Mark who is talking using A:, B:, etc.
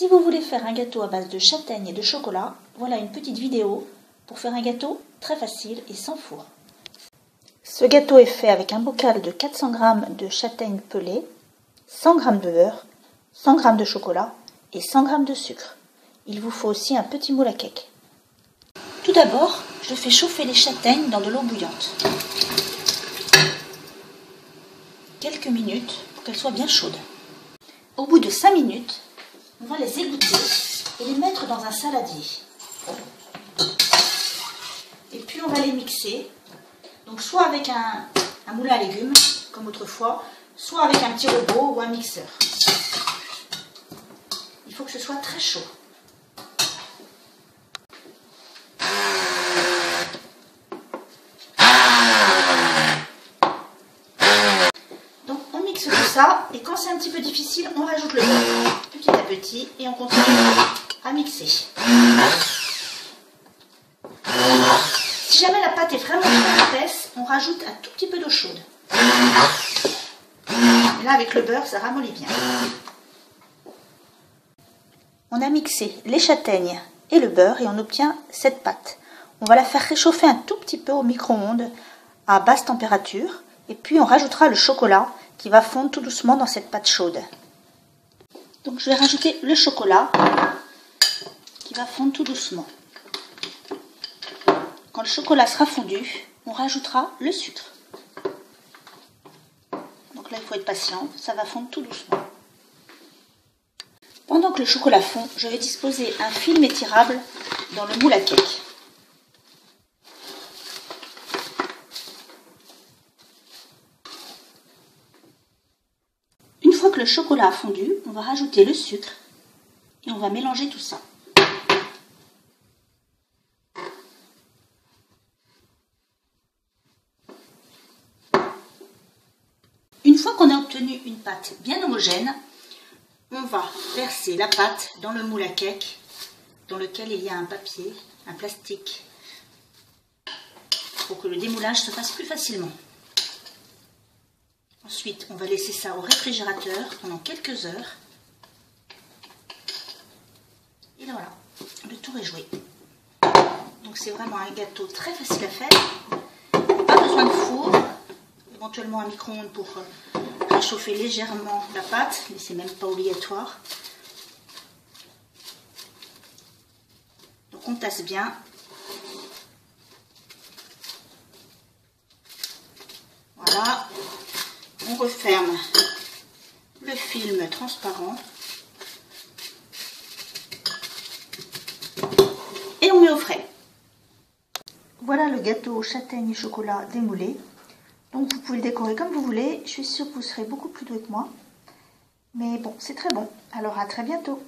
A: Si vous voulez faire un gâteau à base de châtaigne et de chocolat, voilà une petite vidéo pour faire un gâteau très facile et sans four. Ce gâteau est fait avec un bocal de 400 g de châtaigne pelée, 100 g de beurre, 100 g de chocolat et 100 g de sucre. Il vous faut aussi un petit moule à cake. Tout d'abord, je fais chauffer les châtaignes dans de l'eau bouillante. Quelques minutes pour qu'elles soient bien chaudes. Au bout de 5 minutes, on va les égoutter et les mettre dans un saladier. Et puis on va les mixer. Donc soit avec un moulin à légumes, comme autrefois, soit avec un petit robot ou un mixeur. Il faut que ce soit très chaud. Donc on mixe tout ça et quand c'est un petit peu difficile, on rajoute le beurre petit à petit et on continue à mixer. Si jamais la pâte est vraiment trop épaisse, on rajoute un tout petit peu d'eau chaude. Et là avec le beurre, ça ramollit bien. On a mixé les châtaignes et le beurre et on obtient cette pâte. On va la faire réchauffer un tout petit peu au micro-ondes à basse température et puis on rajoutera le chocolat qui va fondre tout doucement dans cette pâte chaude. Donc je vais rajouter le chocolat qui va fondre tout doucement. Quand le chocolat sera fondu, on rajoutera le sucre. Donc là il faut être patient, ça va fondre tout doucement. Pendant que le chocolat fond, je vais disposer un film étirable dans le moule à cake. Une fois que le chocolat a fondu, on va rajouter le sucre et on va mélanger tout ça. Une fois qu'on a obtenu une pâte bien homogène, on va verser la pâte dans le moule à cake dans lequel il y a un papier, un plastique, pour que le démoulage se fasse plus facilement. Ensuite, on va laisser ça au réfrigérateur pendant quelques heures. Et là, voilà, le tour est joué. Donc c'est vraiment un gâteau très facile à faire. Pas besoin de four, éventuellement un micro-ondes pour réchauffer légèrement la pâte, mais c'est même pas obligatoire. Donc on tasse bien. Voilà. On referme le film transparent et on met au frais. Voilà le gâteau châtaigne et chocolat démoulé. Donc vous pouvez le décorer comme vous voulez. Je suis sûre que vous serez beaucoup plus doué que moi. Mais bon, c'est très bon. Alors à très bientôt.